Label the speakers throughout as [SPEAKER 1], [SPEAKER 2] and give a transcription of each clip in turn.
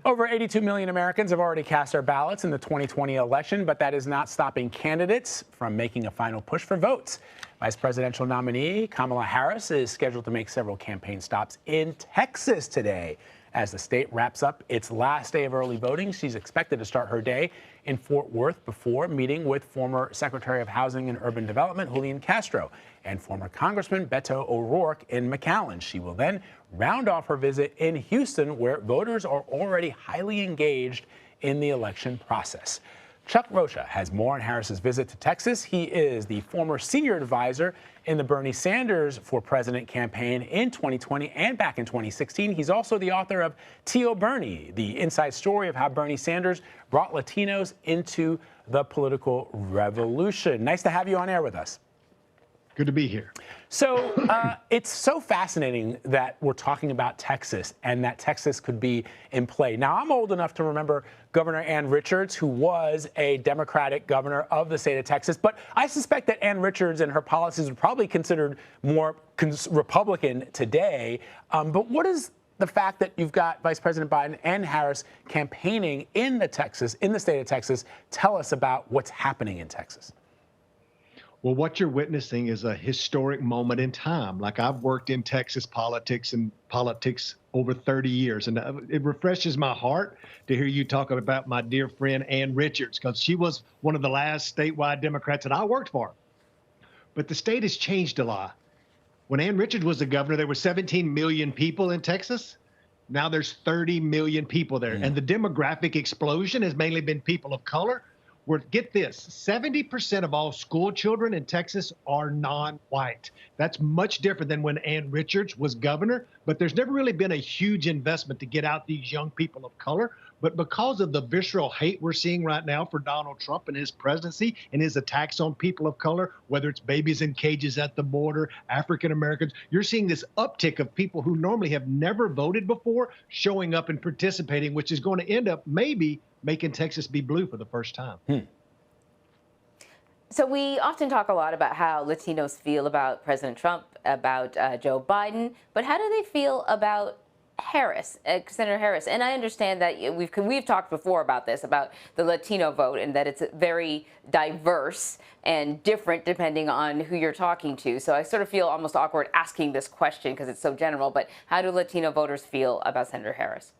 [SPEAKER 1] Over 82 million Americans have already cast their ballots in the 2020 election, but that is not stopping candidates from making a final push for votes. Vice presidential nominee Kamala Harris is scheduled to make several campaign stops in Texas today. As the state wraps up its last day of early voting, she's expected to start her day in Fort Worth before meeting with former Secretary of Housing and Urban Development Julian Castro and former Congressman Beto O'Rourke in McAllen. She will then round off her visit in Houston, where voters are already highly engaged in the election process. Chuck Rocha has more on Harris's visit to Texas. He is the former senior advisor in the Bernie Sanders for President campaign in 2020 and back in 2016. He's also the author of T.O. Bernie, the inside story of how Bernie Sanders brought Latinos into the political revolution. Nice to have you on air with us.
[SPEAKER 2] Good to be here.
[SPEAKER 1] So it's so fascinating that we're talking about Texas and that Texas could be in play. Now, I'm old enough to remember Governor Ann Richards, who was a Democratic governor of the state of Texas. But I suspect that Ann Richards and her policies are probably considered more Republican today. But what is the fact that you've got Vice President Biden and Harris campaigning in the state of Texas, tell us about what's happening in Texas?
[SPEAKER 2] Well, what you're witnessing is a historic moment in time. Like, I've worked in Texas politics over 30 years, and it refreshes my heart to hear you talk about my dear friend Ann Richards, because she was one of the last statewide Democrats that I worked for. But the state has changed a lot. When Ann Richards was the governor, there were 17 million people in Texas. Now there's 30 million people there. And the demographic explosion has mainly been people of color. Get this, 70% of all school children in Texas are non-white. That's much different than when Ann Richards was governor, but there's never really been a huge investment to get out these young people of color. But because of the visceral hate we're seeing right now for Donald Trump and his presidency and his attacks on people of color, whether it's babies in cages at the border, African Americans, you're seeing this uptick of people who normally have never voted before showing up and participating, which is going to end up maybe making Texas be blue for the first time.
[SPEAKER 3] So we often talk a lot about how Latinos feel about President Trump, about Joe Biden, but how do they feel about Harris, Senator Harris? And I understand that we've talked before about this, about the Latino vote, and that it's very diverse and different depending on who you're talking to. So I sort of feel almost awkward asking this question because it's so general, but how do Latino voters feel about Senator Harris?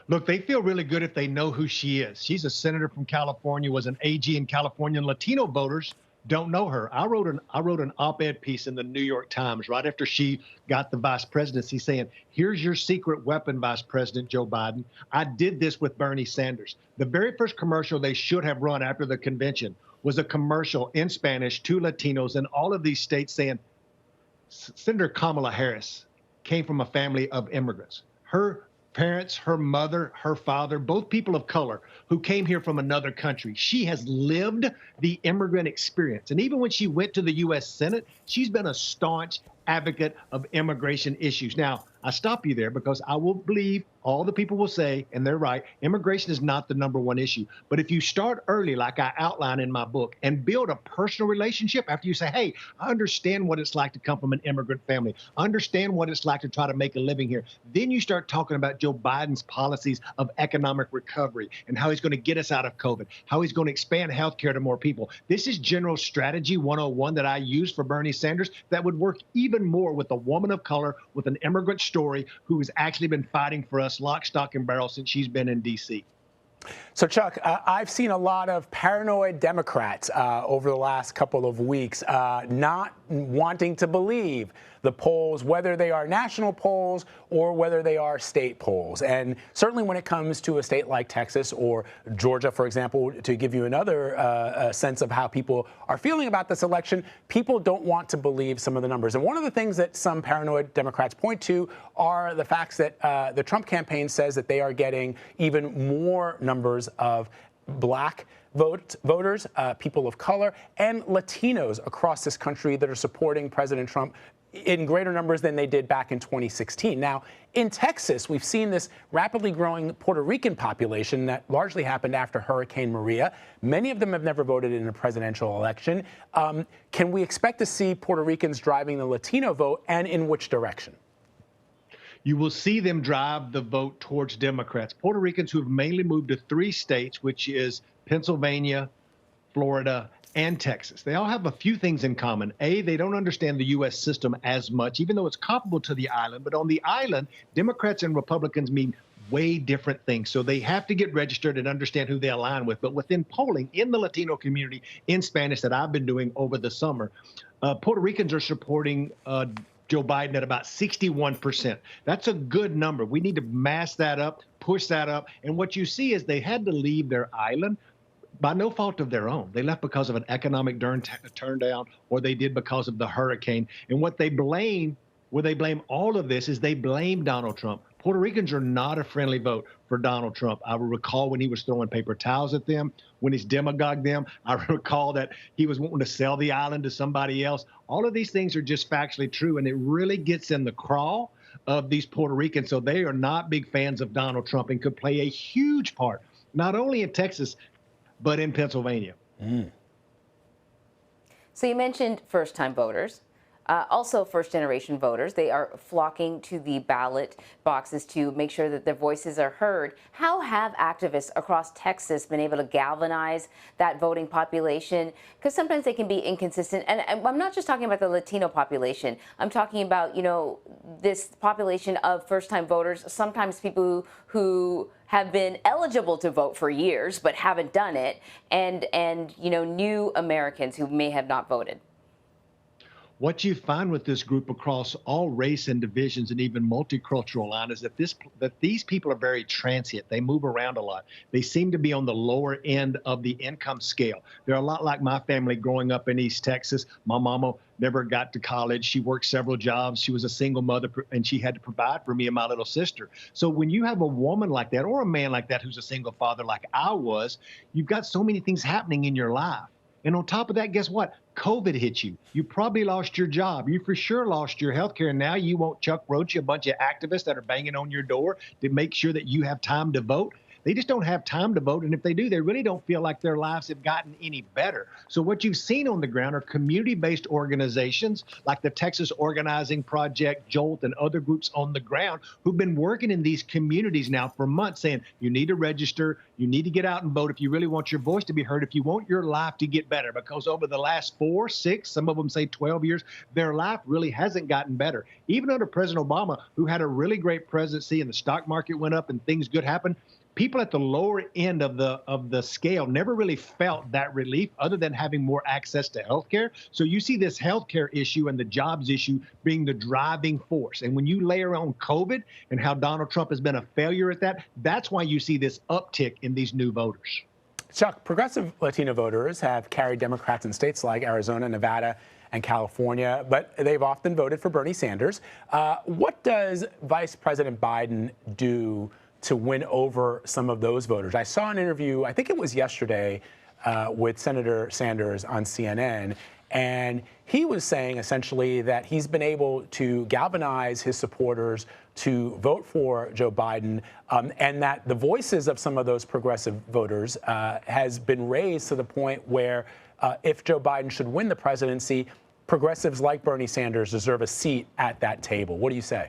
[SPEAKER 2] Look, they feel really good if they know who she is. She's a senator from California, was an AG in California, and Latino voters don't know her. I wrote an op-ed piece in the New York Times right after she got the vice presidency saying, here's your secret weapon, Vice President Joe Biden. I did this with Bernie Sanders. The very first commercial they should have run after the convention was a commercial in Spanish to Latinos in all of these states saying, Senator Kamala Harris came from a family of immigrants. Her parents, her mother, her father, both people of color who came here from another country. She has lived the immigrant experience. And even when she went to the U.S. Senate, she's been a staunch advocate of immigration issues. Now, I stop you there because I will believe all the people will say, and they're right, immigration is not the #1 issue. But if you start early, like I outline in my book, and build a personal relationship after you say, hey, I understand what it's like to come from an immigrant family. I understand what it's like to try to make a living here. Then you start talking about Joe Biden's policies of economic recovery and how he's going to get us out of COVID, how he's going to expand health care to more people. This is general strategy 101 that I use for Bernie Sanders that would work even more with a woman of color with an immigrant story who has actually been fighting for us lock, stock, and barrel since she's been in D.C.
[SPEAKER 1] So, Chuck, I've seen a lot of paranoid Democrats over the last couple of weeks not wanting to believe the polls, whether they are national polls or whether they are state polls. And certainly when it comes to a state like Texas or Georgia, for example, to give you another sense of how people are feeling about this election, people don't want to believe some of the numbers. And one of the things that some paranoid Democrats point to are the facts that the Trump campaign says that they are getting even more numbers of black voters, people of color, and Latinos across this country that are supporting President Trump in greater numbers than they did back in 2016. Now, in Texas, we've seen this rapidly growing Puerto Rican population that largely happened after Hurricane Maria. Many of them have never voted in a presidential election. Can we expect to see Puerto Ricans driving the Latino vote, and in which direction?
[SPEAKER 2] You will see them drive the vote towards Democrats. Puerto Ricans who have mainly moved to 3 states, which is Pennsylvania, Florida, and Texas. They all have a few things in common. A, they don't understand the U.S. system as much, even though it's comparable to the island. But on the island, Democrats and Republicans mean way different things. So they have to get registered and understand who they align with. But within polling in the Latino community in Spanish that I've been doing over the summer, Puerto Ricans are supporting Joe Biden at about 61%. That's a good number. We need to mass that up, push that up. And what you see is they had to leave their island by no fault of their own. They left because of an economic turn down, or they did because of the hurricane. And what they blame, where they blame all of this, is they blame Donald Trump. Puerto Ricans are not a friendly vote for Donald Trump. I will recall when he was throwing paper towels at them, when he's demagogued them. I recall that he was wanting to sell the island to somebody else. All of these things are just factually true, and it really gets in the craw of these Puerto Ricans. So they are not big fans of Donald Trump and could play a huge part, not only in Texas, but in Pennsylvania.
[SPEAKER 3] So you mentioned first-time voters. Also first-generation voters. They are flocking to the ballot boxes to make sure that their voices are heard. How have activists across Texas been able to galvanize that voting population? Because sometimes they can be inconsistent. And I'm not just talking about the Latino population. I'm talking about, this population of first-time voters, sometimes people who have been eligible to vote for years but haven't done it, and new Americans who may have not voted.
[SPEAKER 2] What you find with this group across all race and divisions and even multicultural line is that these people are very transient. They move around a lot. They seem to be on the lower end of the income scale. They're a lot like my family growing up in East Texas. My mama never got to college. She worked several jobs. She was a single mother, and she had to provide for me and my little sister. So when you have a woman like that or a man like that who's a single father like I was, you've got so many things happening in your life. And on top of that, guess what? COVID hit you. You probably lost your job. You for sure lost your health care. And now you want Chuck Rocha, a bunch of activists that are banging on your door to make sure that you have time to vote. They just don't have time to vote. And if they do, they really don't feel like their lives have gotten any better. So what you've seen on the ground are community-based organizations like the Texas Organizing Project, JOLT, and other groups on the ground who've been working in these communities now for months saying, you need to register, you need to get out and vote if you really want your voice to be heard, if you want your life to get better. Because over the last 4, 6, some of them say 12 years, their life really hasn't gotten better. Even under President Obama, who had a really great presidency and the stock market went up and things good happened, people at the lower end of the scale never really felt that relief other than having more access to health care. So you see this health care issue and the jobs issue being the driving force. And when you layer on COVID and how Donald Trump has been a failure at that, that's why you see this uptick in these new voters.
[SPEAKER 1] Chuck, progressive Latino voters have carried Democrats in states like Arizona, Nevada, and California, but they've often voted for Bernie Sanders. What does Vice President Biden do to win over some of those voters? I saw an interview, I think it was yesterday, with Senator Sanders on CNN, and he was saying essentially that he's been able to galvanize his supporters to vote for Joe Biden, and that the voices of some of those progressive voters has been raised to the point where if Joe Biden should win the presidency, progressives like Bernie Sanders deserve a seat at that table. What do you say?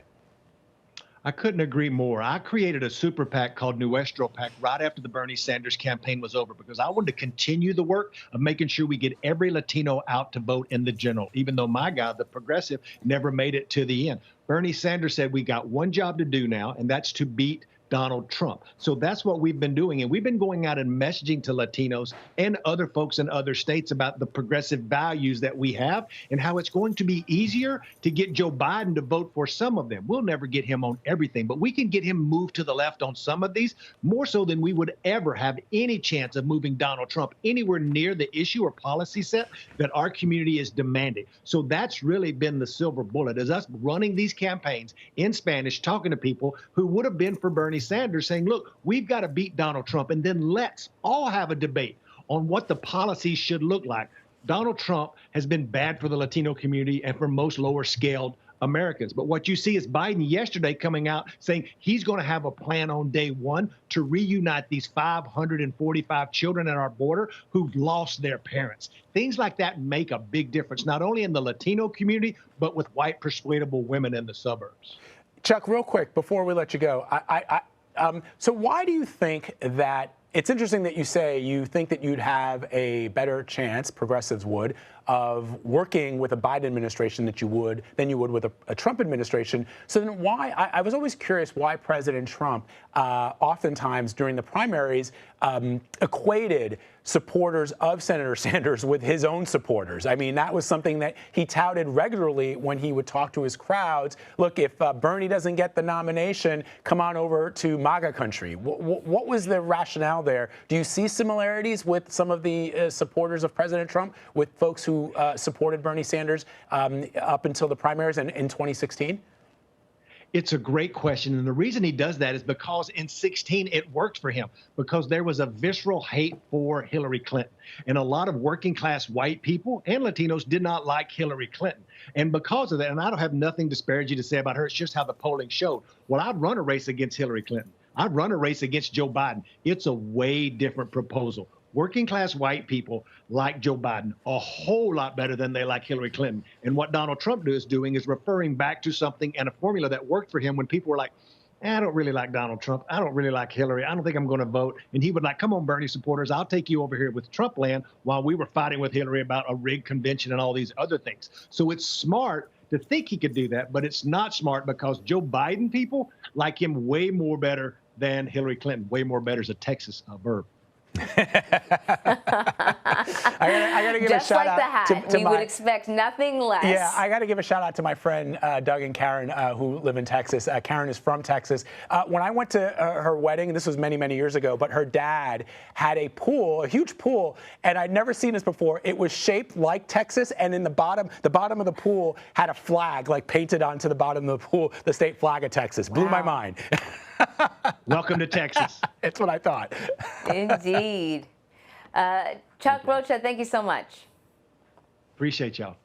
[SPEAKER 2] I couldn't agree more. I created a super PAC called Nuestro PAC right after the Bernie Sanders campaign was over because I wanted to continue the work of making sure we get every Latino out to vote in the general, even though my guy, the progressive, never made it to the end. Bernie Sanders said we got one job to do now, and that's to beat Donald Trump. So that's what we've been doing. And we've been going out and messaging to Latinos and other folks in other states about the progressive values that we have and how it's going to be easier to get Joe Biden to vote for some of them. We'll never get him on everything, but we can get him moved to the left on some of these, more so than we would ever have any chance of moving Donald Trump anywhere near the issue or policy set that our community is demanding. So that's really been the silver bullet, is us running these campaigns in Spanish, talking to people who would have been for Bernie Sanders, saying, look, we've got to beat Donald Trump, and then let's all have a debate on what the policies should look like. Donald Trump has been bad for the Latino community and for most lower scaled Americans. But what you see is Biden yesterday coming out saying he's going to have a plan on day one to reunite these 545 children at our border who've lost their parents. Things like that make a big difference, not only in the Latino community, but with white persuadable women in the suburbs.
[SPEAKER 1] Chuck, real quick before we let you go, so why do you think that it's interesting that you say you think that you'd have a better chance, progressives would, of working with a Biden administration than you would with a Trump administration? So then why, I was always curious why President Trump oftentimes during the primaries equated supporters of Senator Sanders with his own supporters. I mean, that was something that he touted regularly when he would talk to his crowds. Look, if Bernie doesn't get the nomination, come on over to MAGA country. What was the rationale there? Do you see similarities with some of the supporters of President Trump with folks who supported Bernie Sanders up until the primaries in 2016?
[SPEAKER 2] It's a great question. And the reason he does that is because in 16, it worked for him because there was a visceral hate for Hillary Clinton. And a lot of working class white people and Latinos did not like Hillary Clinton. And because of that, and I don't have nothing disparaging to say about her, it's just how the polling showed. Well, I'd run a race against Hillary Clinton. I'd run a race against Joe Biden. It's a way different proposal. Working class white people like Joe Biden a whole lot better than they like Hillary Clinton. And what Donald Trump is doing is referring back to something and a formula that worked for him when people were like, I don't really like Donald Trump. I don't really like Hillary. I don't think I'm going to vote. And he would like, come on, Bernie supporters, I'll take you over here with Trump land while we were fighting with Hillary about a rigged convention and all these other things. So it's smart to think he could do that, but it's not smart because Joe Biden people like him way more better than Hillary Clinton. Way more better is a Texas verb.
[SPEAKER 1] I gotta give
[SPEAKER 3] Just
[SPEAKER 1] a shout
[SPEAKER 3] like the
[SPEAKER 1] out
[SPEAKER 3] hat,
[SPEAKER 1] to
[SPEAKER 3] we
[SPEAKER 1] my,
[SPEAKER 3] would expect nothing less.
[SPEAKER 1] Yeah, I got to give a shout out to my friend Doug and Karen who live in Texas. Karen is from Texas. When I went to her wedding, this was many, many years ago, but her dad had a pool, a huge pool, and I'd never seen this before. It was shaped like Texas, and in the bottom of the pool had a flag like painted onto the bottom of the pool, the state flag of Texas. Blew my mind.
[SPEAKER 2] Welcome to Texas.
[SPEAKER 1] It's what I thought.
[SPEAKER 3] Indeed. Chuck, Rocha, thank you so much.
[SPEAKER 2] Appreciate y'all.